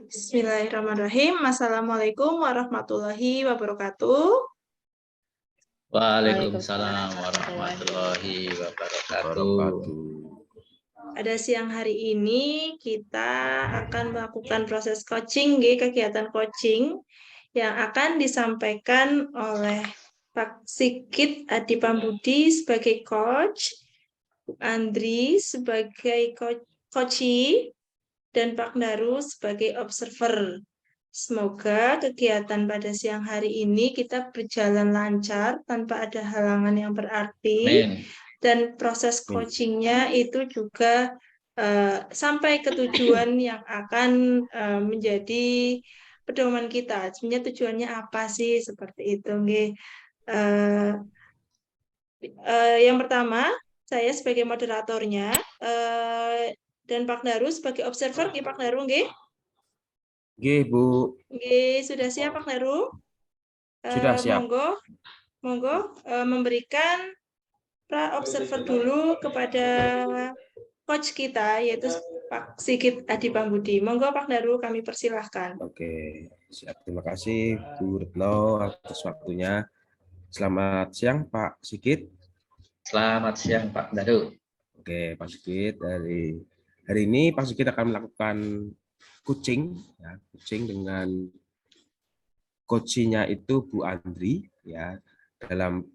Bismillahirrahmanirrahim. Assalamualaikum warahmatullahi wabarakatuh. Waalaikumsalam warahmatullahi wabarakatuh. Pada siang hari ini kita akan melakukan proses coaching, kegiatan coaching yang akan disampaikan oleh Pak Sigit Adipambudi sebagai coach, Bu Andri sebagai coachee, dan Pak Daru sebagai observer. Semoga kegiatan pada siang hari ini kita berjalan lancar tanpa ada halangan yang berarti. Amin. Dan proses coachingnya itu juga sampai ke tujuan yang akan menjadi pedoman kita. Sebenarnya tujuannya apa sih, seperti itu. Yang pertama, saya sebagai moderatornya dan Pak Daru sebagai observer. Pak Daru, Bu. Sudah siap Pak Daru? Sudah siap. Monggo memberikan pra-observer dulu kepada coach kita, yaitu Pak Sigit Adipambudi. Monggo Pak Daru, kami persilahkan. Oke, siap. Terima kasih Bu Retno atas waktunya. Selamat siang Pak Sigit. Selamat siang Pak Daru. Oke, Pak Sigit, dari hari ini Pak Sigit akan melakukan coaching, ya, coaching dengan coachingnya itu Bu Andri. Ya, dalam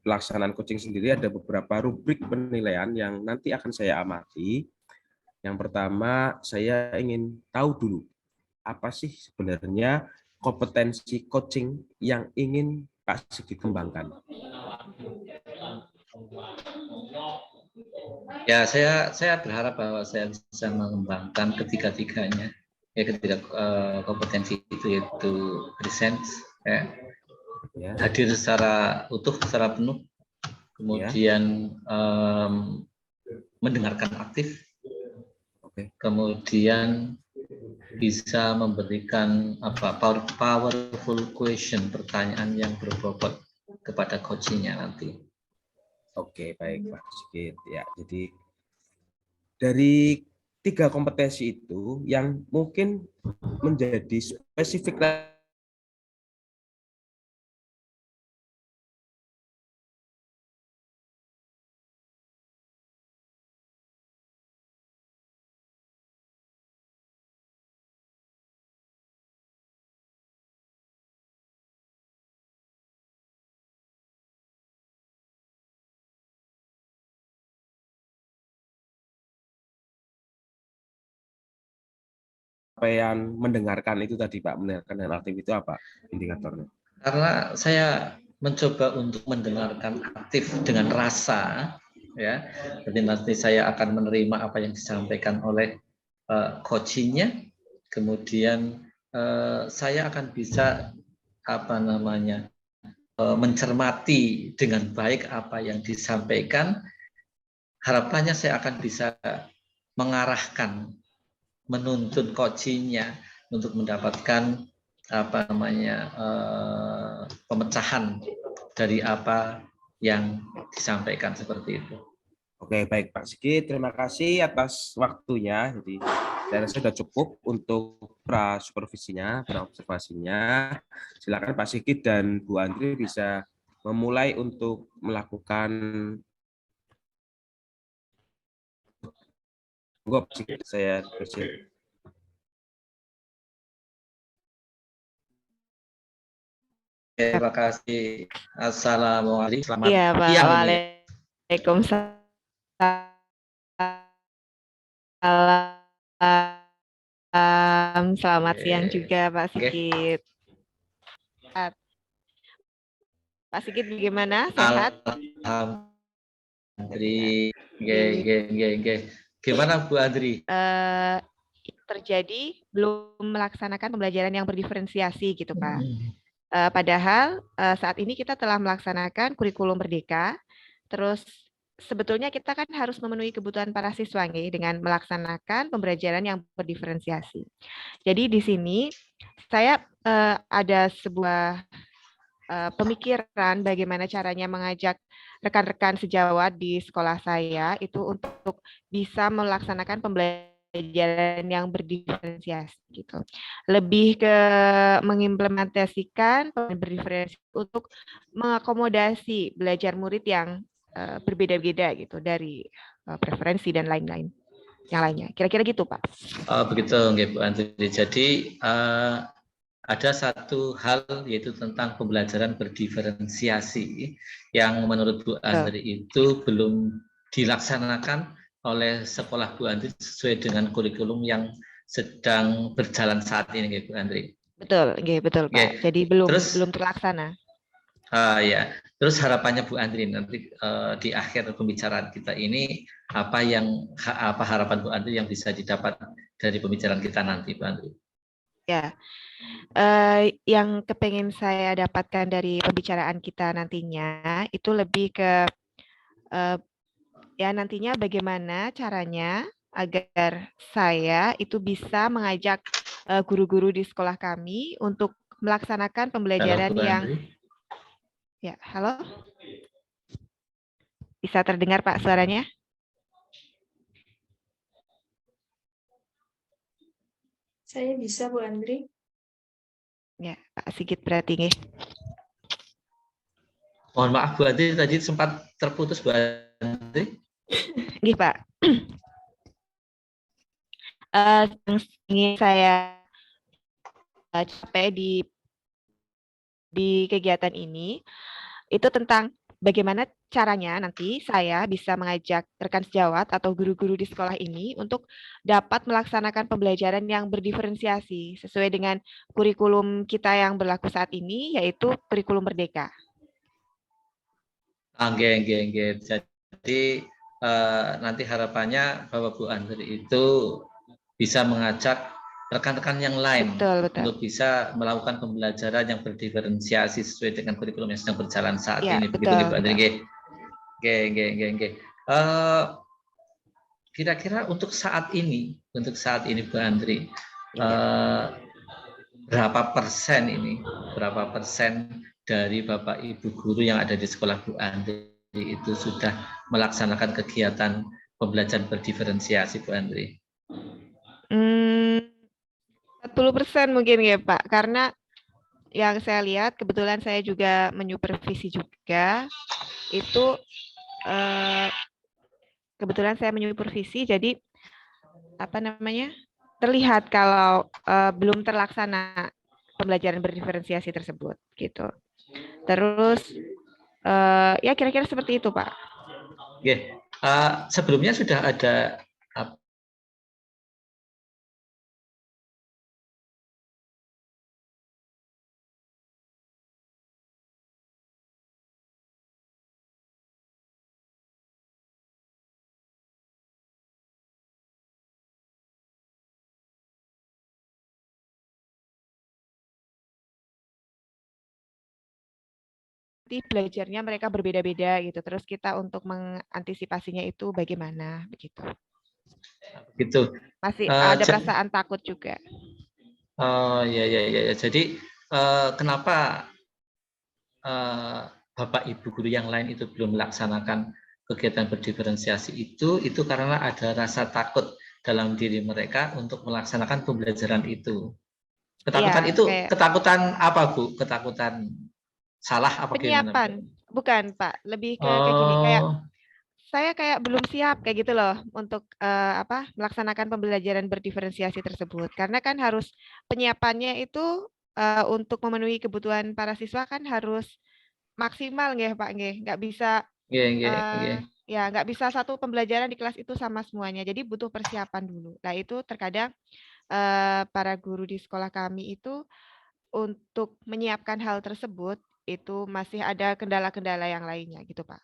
pelaksanaan coaching sendiri ada beberapa rubrik penilaian yang nanti akan saya amati. Yang pertama, saya ingin tahu dulu apa sih sebenarnya kompetensi coaching yang ingin Pak Sigit kembangkan. Ya, saya berharap bahwa saya bisa mengembangkan ketiga-tiganya. Ya, ketiga kompetensi itu, yaitu present, ya, hadir secara utuh, secara penuh, kemudian mendengarkan aktif, kemudian bisa memberikan powerful question, pertanyaan yang berbobot kepada coachingnya nanti. Oke, baik Pak Sigit. Ya, jadi dari tiga kompetensi itu yang mungkin menjadi spesifik yang mendengarkan itu tadi Pak, mendengarkan dan aktif itu apa indikatornya? Karena saya mencoba untuk mendengarkan aktif dengan rasa, ya. Jadi nanti saya akan menerima apa yang disampaikan oleh coachingnya, kemudian saya akan bisa mencermati dengan baik apa yang disampaikan. Harapannya saya akan bisa mengarahkan, menuntun coachingnya untuk mendapatkan pemecahan dari apa yang disampaikan, seperti itu. Oke, baik Pak Sigit, terima kasih atas waktunya. Jadi saya rasa sudah cukup untuk pra-supervisinya, pra-observasinya. Silakan Pak Sigit dan Bu Andri bisa memulai untuk melakukan. Pak Sigit, saya bersiap. Terima kasih. Assalamualaikum. Selamat siang. Waalaikumsalam. Selamat siang juga Pak Sigit. Pak Sigit bagaimana? Sehat? Andri, gimana Bu Andri? Terjadi belum melaksanakan pembelajaran yang berdiferensiasi gitu Pak. Padahal saat ini kita telah melaksanakan kurikulum Merdeka, terus sebetulnya kita kan harus memenuhi kebutuhan para siswa dengan melaksanakan pembelajaran yang berdiferensiasi. Jadi di sini saya ada sebuah pemikiran bagaimana caranya mengajak rekan-rekan sejawat di sekolah saya itu untuk bisa melaksanakan pembelajaran yang berdiferensiasi gitu. Lebih ke mengimplementasikan berdiferensiasi untuk mengakomodasi belajar murid yang berbeda-beda gitu dari preferensi dan lain-lain yang lainnya. Kira-kira gitu, Pak. Begitu, nggih, Bu Andri. Jadi ada satu hal yaitu tentang pembelajaran berdiferensiasi yang menurut Bu Andri itu belum dilaksanakan oleh sekolah Bu Andri sesuai dengan kurikulum yang sedang berjalan saat ini, Bu Andri. Betul, betul Pak. Jadi belum terlaksana. Ya, terus harapannya Bu Andri nanti di akhir pembicaraan kita ini apa harapan Bu Andri yang bisa didapat dari pembicaraan kita nanti, Bu Andri? Ya, yang kepengen saya dapatkan dari pembicaraan kita nantinya itu lebih ke ya nantinya bagaimana caranya agar saya itu bisa mengajak guru-guru di sekolah kami untuk melaksanakan pembelajaran ya, halo? Bisa terdengar Pak suaranya? Saya bisa, Bu Andri. Ya, Pak Sigit berarti nih. Mohon maaf Bu Andri, tadi sempat terputus Bu Andri. Nggih, Pak. Yang ingin saya capai di kegiatan ini itu tentang bagaimana caranya nanti saya bisa mengajak rekan sejawat atau guru-guru di sekolah ini untuk dapat melaksanakan pembelajaran yang berdiferensiasi sesuai dengan kurikulum kita yang berlaku saat ini, yaitu kurikulum Merdeka. Jadi nanti harapannya bahwa Bu Andri itu bisa mengajak rekan-rekan yang lain untuk bisa melakukan pembelajaran yang berdiferensiasi sesuai dengan kurikulum yang sedang berjalan saat ini. Begitu Bu Andri. Kira-kira untuk saat ini Bu Andri, berapa persen dari Bapak Ibu guru yang ada di sekolah Bu Andri itu sudah melaksanakan kegiatan pembelajaran berdiferensiasi, Bu Andri? 40% mungkin ya Pak, karena yang saya lihat kebetulan saya juga menyupervisi juga, itu kebetulan saya menyupervisi, jadi apa namanya, terlihat kalau belum terlaksana pembelajaran berdiferensiasi tersebut gitu. Terus ya kira-kira seperti itu Pak. Sebelumnya sudah ada belajarnya mereka berbeda-beda gitu. Terus kita untuk mengantisipasinya itu bagaimana begitu. Gitu. Masih ada perasaan takut juga. Ya. Jadi kenapa Bapak Ibu guru yang lain itu belum melaksanakan kegiatan berdiferensiasi itu karena ada rasa takut dalam diri mereka untuk melaksanakan pembelajaran itu. Ketakutan itu ketakutan apa Bu? Ketakutan salah apa penyiapan? Gimana? Bukan Pak, lebih kayak gini, kayak saya kayak belum siap kayak gitu loh untuk melaksanakan pembelajaran berdiferensiasi tersebut. Karena kan harus penyiapannya itu untuk memenuhi kebutuhan para siswa kan harus maksimal nggih Pak nggih. Nggak bisa ya nggak bisa satu pembelajaran di kelas itu sama semuanya. Jadi butuh persiapan dulu. Nah itu terkadang para guru di sekolah kami itu untuk menyiapkan hal tersebut itu masih ada kendala-kendala yang lainnya gitu Pak.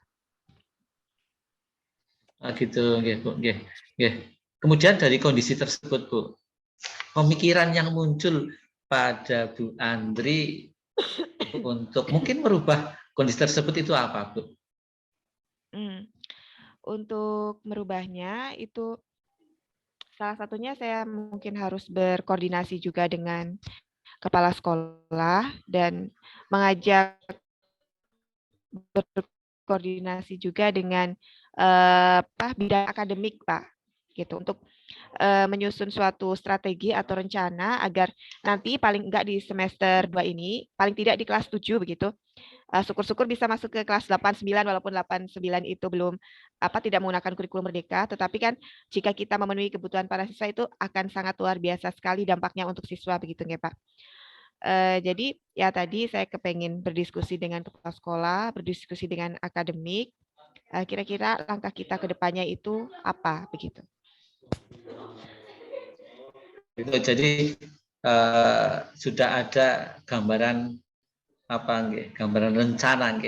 Gitu, Bu. Kemudian dari kondisi tersebut Bu, pemikiran yang muncul pada Bu Andri untuk mungkin merubah kondisi tersebut itu apa Bu? Untuk merubahnya itu salah satunya saya mungkin harus berkoordinasi juga dengan kepala sekolah dan mengajak berkoordinasi juga dengan bidang akademik, Pak, gitu, untuk menyusun suatu strategi atau rencana agar nanti paling enggak di semester 2 ini, paling tidak di kelas 7 begitu, syukur-syukur bisa masuk ke kelas 8, 9, walaupun 8, 9 itu belum tidak menggunakan kurikulum merdeka, tetapi kan jika kita memenuhi kebutuhan para siswa itu akan sangat luar biasa sekali dampaknya untuk siswa begitu ya, Pak. Jadi ya tadi saya kepengen berdiskusi dengan kepala sekolah, berdiskusi dengan akademik, kira-kira langkah kita ke depannya itu apa begitu. Itu jadi sudah ada gambaran gambaran rencana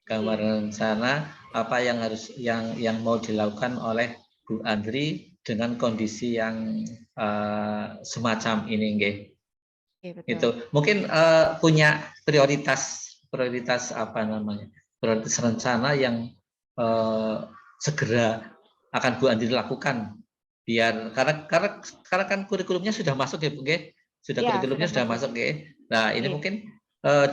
gambaran rencana apa yang harus yang mau dilakukan oleh Bu Andri dengan kondisi yang semacam ini itu mungkin punya prioritas prioritas rencana yang segera akan Bu Andri lakukan biar karena kan kurikulumnya sudah masuk ya Bu sudah kurikulumnya sudah masuk nah ini mungkin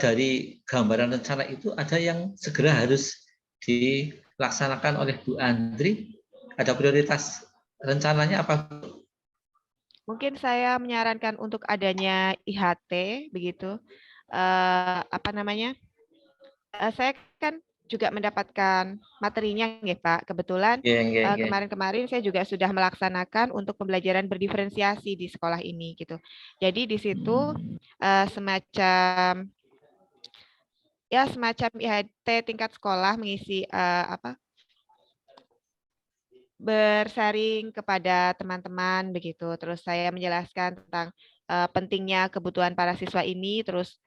dari gambaran rencana itu ada yang segera harus dilaksanakan oleh Bu Andri, ada prioritas rencananya apa? Mungkin saya menyarankan untuk adanya IHT begitu. Saya kan juga mendapatkan materinya ya Pak. Kebetulan kemarin-kemarin saya juga sudah melaksanakan untuk pembelajaran berdiferensiasi di sekolah ini gitu. Jadi di situ semacam IHT tingkat sekolah mengisi bersharing kepada teman-teman begitu. Terus saya menjelaskan tentang pentingnya kebutuhan para siswa ini, terus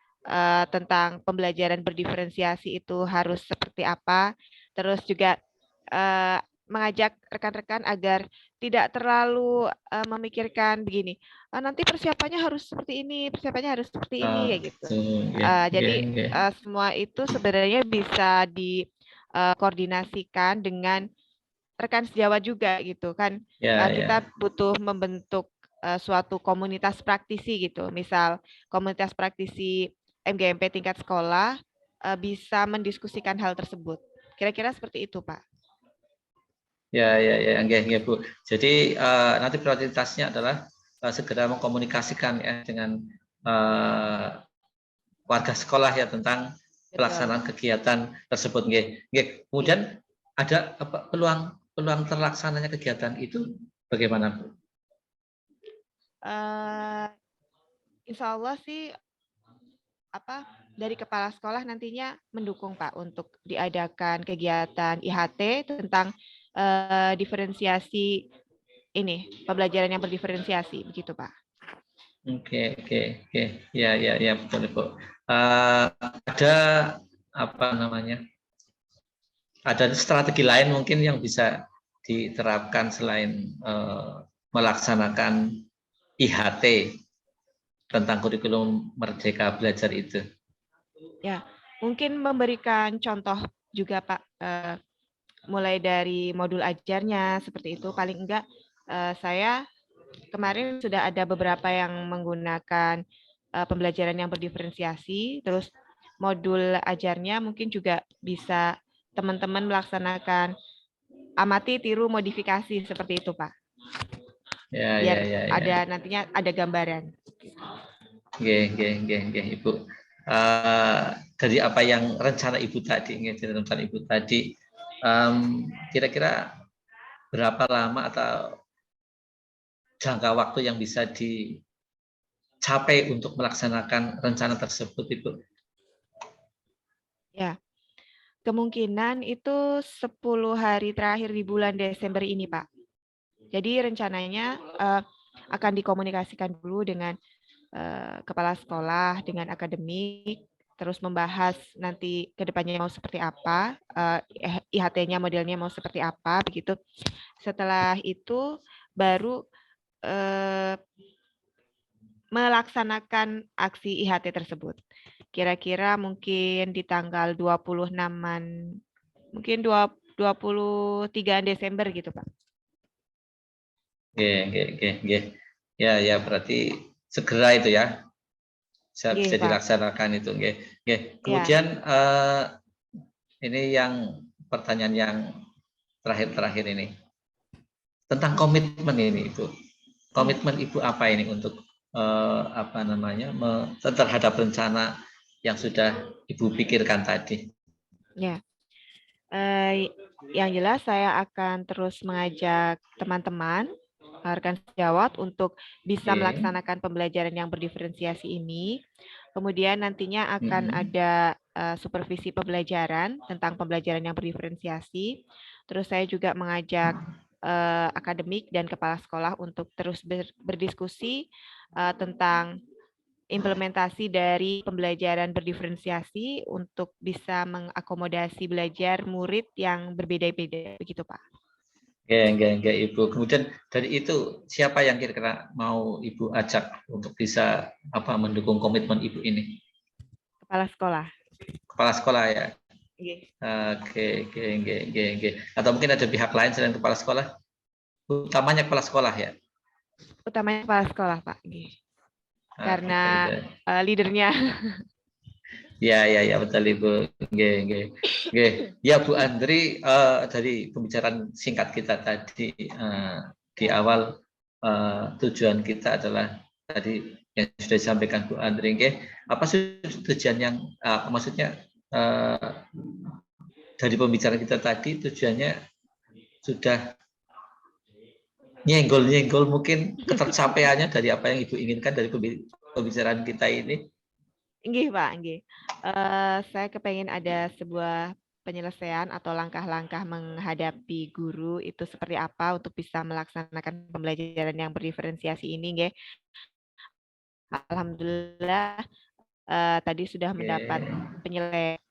tentang pembelajaran berdiferensiasi itu harus seperti apa. Terus juga mengajak rekan-rekan agar tidak terlalu memikirkan begini. Nanti persiapannya harus seperti ini, persiapannya harus seperti ini kayak gitu. Jadi semua itu sebenarnya bisa dikoordinasikan dengan rekan sejawat juga gitu kan. Kita butuh membentuk suatu komunitas praktisi gitu. Misal komunitas praktisi MGMP tingkat sekolah bisa mendiskusikan hal tersebut. Kira-kira seperti itu, Pak. Ya, Bu. Jadi nanti prioritasnya adalah segera mengkomunikasikan ya dengan warga sekolah ya tentang pelaksanaan kegiatan tersebut. Kemudian ada peluang terlaksananya kegiatan itu bagaimana, Bu? Insya Allah sih dari kepala sekolah nantinya mendukung Pak untuk diadakan kegiatan IHT tentang diferensiasi ini, pembelajaran yang berdiferensiasi begitu Pak. Oke. Ya betul Bu. Ada ada strategi lain mungkin yang bisa diterapkan selain melaksanakan IHT tentang kurikulum Merdeka Belajar itu? Ya, mungkin memberikan contoh juga Pak, mulai dari modul ajarnya seperti itu. Paling enggak saya kemarin sudah ada beberapa yang menggunakan pembelajaran yang berdiferensiasi, terus modul ajarnya mungkin juga bisa teman-teman melaksanakan amati, tiru, modifikasi seperti itu Pak. Biar ada nantinya ada gambaran. Ibu. Dari apa yang rencana Ibu tadi, kira-kira berapa lama atau jangka waktu yang bisa dicapai untuk melaksanakan rencana tersebut, Ibu? Ya, kemungkinan itu 10 hari terakhir di bulan Desember ini, Pak. Jadi rencananya akan dikomunikasikan dulu dengan kepala sekolah, dengan akademik, terus membahas nanti ke depannya mau seperti apa, IHT-nya modelnya mau seperti apa, begitu. Setelah itu baru melaksanakan aksi IHT tersebut. Kira-kira mungkin di tanggal 26-an, mungkin 23 Desember gitu, Pak. Ya, berarti segera itu ya. bisa Nggih, Pak. dilaksanakan itu. Nggih. Nggih. Ya. Kemudian ini yang pertanyaan yang terakhir ini tentang komitmen ini Ibu. Komitmen Ibu apa ini untuk terhadap rencana yang sudah Ibu pikirkan tadi? Ya. Yang jelas saya akan terus mengajak teman-teman rekan sejawat untuk bisa melaksanakan pembelajaran yang berdiferensiasi ini. Kemudian nantinya akan ada supervisi pembelajaran tentang pembelajaran yang berdiferensiasi. Terus saya juga mengajak akademik dan kepala sekolah untuk terus berdiskusi tentang implementasi dari pembelajaran berdiferensiasi untuk bisa mengakomodasi belajar murid yang berbeda-beda, begitu Pak. Enggak, Ibu. Kemudian dari itu siapa yang kira-kira mau Ibu ajak untuk bisa mendukung komitmen Ibu ini? Kepala sekolah. Kepala sekolah ya. Oke. Oke. Atau mungkin ada pihak lain selain kepala sekolah? Utamanya kepala sekolah ya. Utamanya kepala sekolah Pak. Karena leadernya. Ya betul Ibu. Ya Bu Andri, dari pembicaraan singkat kita tadi di awal tujuan kita adalah tadi yang sudah disampaikan Bu Andri. Apa sih tujuan yang maksudnya dari pembicaraan kita tadi tujuannya sudah nyenggol mungkin ketercapaiannya dari apa yang Ibu inginkan dari pembicaraan kita ini. Nggih Pak, nggih. Saya kepengen ada sebuah penyelesaian atau langkah-langkah menghadapi guru itu seperti apa untuk bisa melaksanakan pembelajaran yang berdiferensiasi ini, nggih. Alhamdulillah tadi sudah mendapat penyelesaian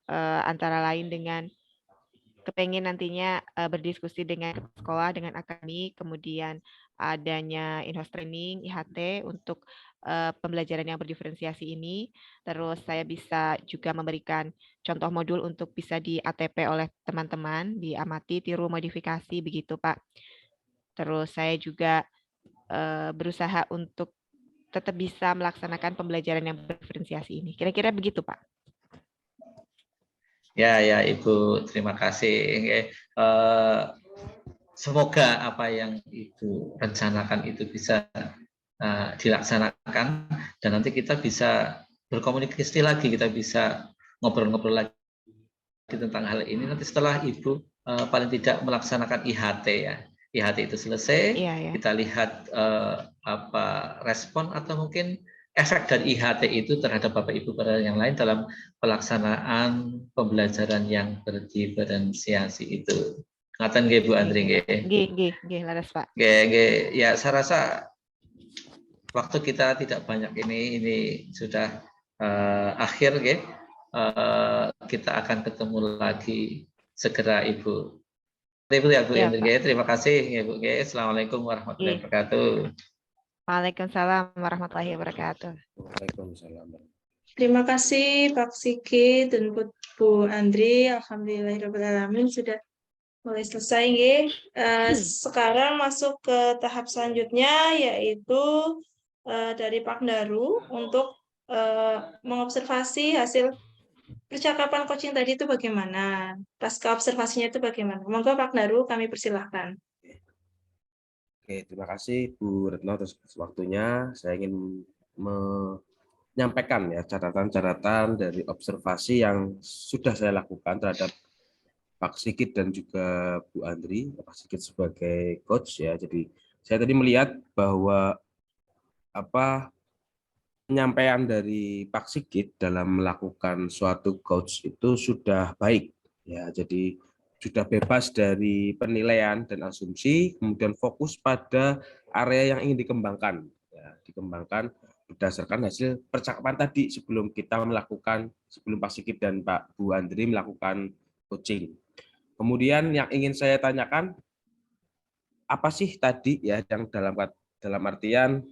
antara lain dengan kepengen nantinya berdiskusi dengan sekolah, dengan akademik, kemudian adanya in-house training, IHT untuk pembelajaran yang berdiferensiasi ini. Terus saya bisa juga memberikan contoh modul untuk bisa di ATP oleh teman-teman, diamati, tiru, modifikasi, begitu Pak. Terus saya juga berusaha untuk tetap bisa melaksanakan pembelajaran yang berdiferensiasi ini. Kira-kira begitu Pak. Ya Ibu, terima kasih. Semoga apa yang Ibu rencanakan itu bisa dilaksanakan dan nanti kita bisa berkomunikasi lagi, kita bisa ngobrol-ngobrol lagi tentang hal ini nanti setelah Ibu paling tidak melaksanakan IHT ya. IHT itu selesai, kita lihat respon atau mungkin efek dari IHT itu terhadap Bapak Ibu pada yang lain dalam pelaksanaan pembelajaran yang berdiferensiasi itu. Ngaten nggih Bu Andri nggih. Nggih, laras Pak. Nggih, ya saya rasa waktu kita tidak banyak ini sudah akhir nggih. Kita akan ketemu lagi segera Ibu. Ibu ya Bu Andri, terima kasih ya Bu. Assalamualaikum warahmatullahi wabarakatuh. Waalaikumsalam warahmatullahi wabarakatuh. Waalaikumsalam. Terima kasih Pak Sigit dan Bu Andri. Alhamdulillahirrahmanirrahim sudah mulai selesai. Sekarang masuk ke tahap selanjutnya yaitu dari Pak Daru untuk mengobservasi hasil percakapan coaching tadi itu bagaimana. Pasca observasinya itu bagaimana. Monggo Pak Daru, kami persilahkan. Oke, terima kasih Bu Retno atas waktunya. Saya ingin menyampaikan ya catatan-catatan dari observasi yang sudah saya lakukan terhadap Pak Sigit dan juga Bu Andri. Pak Sigit sebagai coach ya. Jadi saya tadi melihat bahwa penyampaian dari Pak Sigit dalam melakukan suatu coach itu sudah baik ya. Jadi sudah bebas dari penilaian dan asumsi, kemudian fokus pada area yang ingin dikembangkan. Ya, dikembangkan berdasarkan hasil percakapan tadi sebelum Pak Sigit dan Pak Bu Andri melakukan coaching. Kemudian yang ingin saya tanyakan, apa sih tadi ya yang dalam artian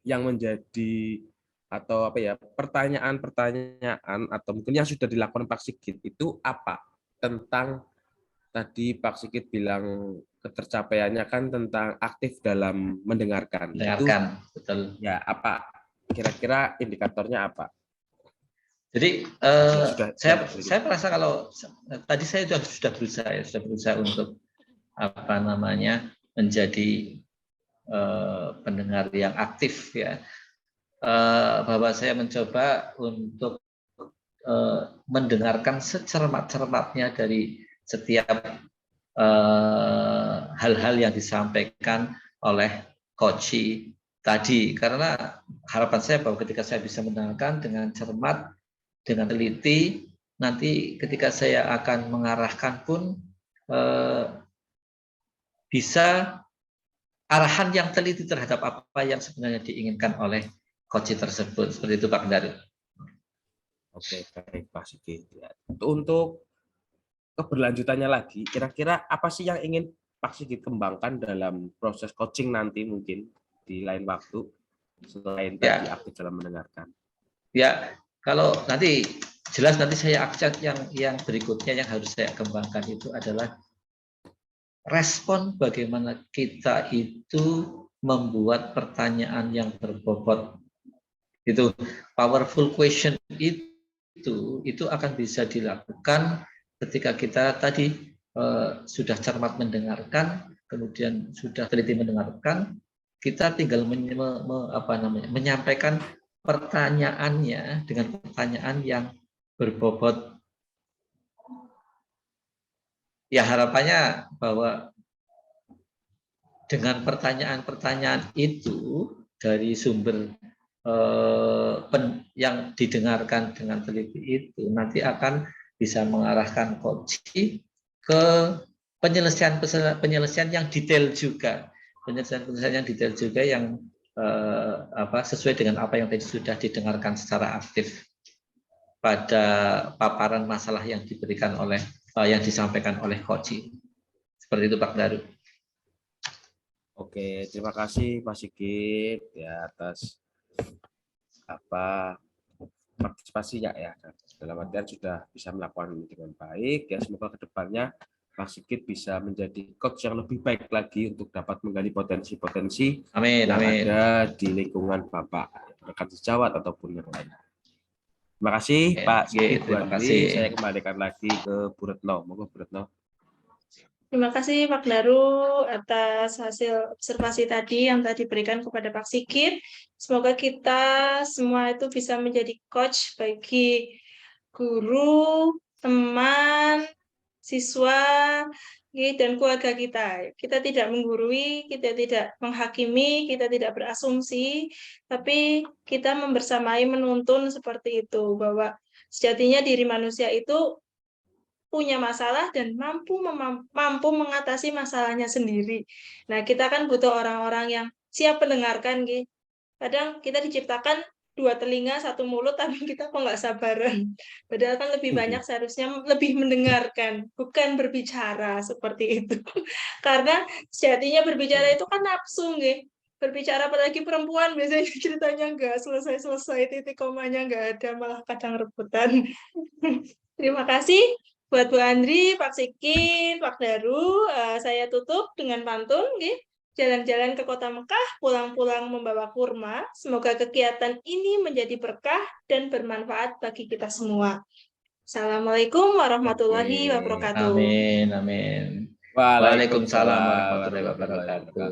yang menjadi atau pertanyaan-pertanyaan atau mungkin yang sudah dilakukan Pak Sigit itu apa tentang tadi Pak Sigit bilang ketercapaiannya kan tentang aktif dalam mendengarkan. Mendengarkan, betul. Ya, apa kira-kira indikatornya apa? Jadi Sudah saya merasa kalau tadi saya sudah berusaha untuk apa namanya menjadi pendengar yang aktif ya, bahwa saya mencoba untuk mendengarkan secermat-cermatnya dari setiap hal-hal yang disampaikan oleh Koci tadi, karena harapan saya bahwa ketika saya bisa mendengarkan dengan cermat, dengan teliti, nanti ketika saya akan mengarahkan pun bisa arahan yang teliti terhadap apa yang sebenarnya diinginkan oleh Koci tersebut. Seperti itu Pak Kendari. Oke, baik Pak Sigit. Ya. Untuk keberlanjutannya lagi, kira-kira apa sih yang ingin Pak Sigit kembangkan dalam proses coaching nanti mungkin di lain waktu, selain tadi aktif dalam mendengarkan? Ya, kalau nanti jelas nanti saya akcent yang berikutnya yang harus saya kembangkan itu adalah respon bagaimana kita itu membuat pertanyaan yang berbobot. Itu powerful question itu akan bisa dilakukan ketika kita tadi sudah cermat mendengarkan, kemudian sudah teliti mendengarkan, kita tinggal menyampaikan pertanyaannya dengan pertanyaan yang berbobot. Ya harapannya bahwa dengan pertanyaan-pertanyaan itu dari sumber yang didengarkan dengan teliti itu nanti akan bisa mengarahkan Koci ke penyelesaian yang detail juga, penyelesaian yang detail juga yang sesuai dengan apa yang tadi sudah didengarkan secara aktif pada paparan masalah yang diberikan oleh yang disampaikan oleh Koci. Seperti itu Pak Daru. Oke, terima kasih Pak Sigit ya atas partisipasinya ya. Dalam artian sudah bisa melakukan dengan baik ya. Semoga kedepannya Pak Sigit bisa menjadi coach yang lebih baik lagi untuk dapat menggali potensi-potensi yang ada di lingkungan Bapak, rekan sejawat ataupun yang lain. Terima kasih Pak Sigit. Terima kasih. Saya kembalikan lagi ke Bu Retno. Monggo Bu Retno. Terima kasih Pak Daru atas hasil observasi tadi yang telah diberikan kepada Pak Sigit. Semoga kita semua itu bisa menjadi coach bagi guru, teman, siswa, dan keluarga kita. Kita tidak menggurui, kita tidak menghakimi, kita tidak berasumsi, tapi kita membersamai menuntun seperti itu, bahwa sejatinya diri manusia itu punya masalah dan mampu mengatasi masalahnya sendiri. Nah, kita kan butuh orang-orang yang siap mendengarkan, gitu. Kadang kita diciptakan 2 telinga, 1 mulut, tapi kita kok nggak sabaran. Padahal kan lebih banyak seharusnya lebih mendengarkan, bukan berbicara seperti itu. Karena sejatinya berbicara itu kan nafsu, gitu. Berbicara apalagi perempuan biasanya ceritanya nggak selesai-selesai, titik komanya nggak ada, malah kadang rebutan. Terima kasih buat Bu Andri, Pak Sigit, Pak Daru. Saya tutup dengan pantun. Jalan-jalan ke kota Mekah, pulang-pulang membawa kurma. Semoga kegiatan ini menjadi berkah dan bermanfaat bagi kita semua. Assalamualaikum warahmatullahi wabarakatuh. Amin, amin. Waalaikumsalam warahmatullahi wabarakatuh.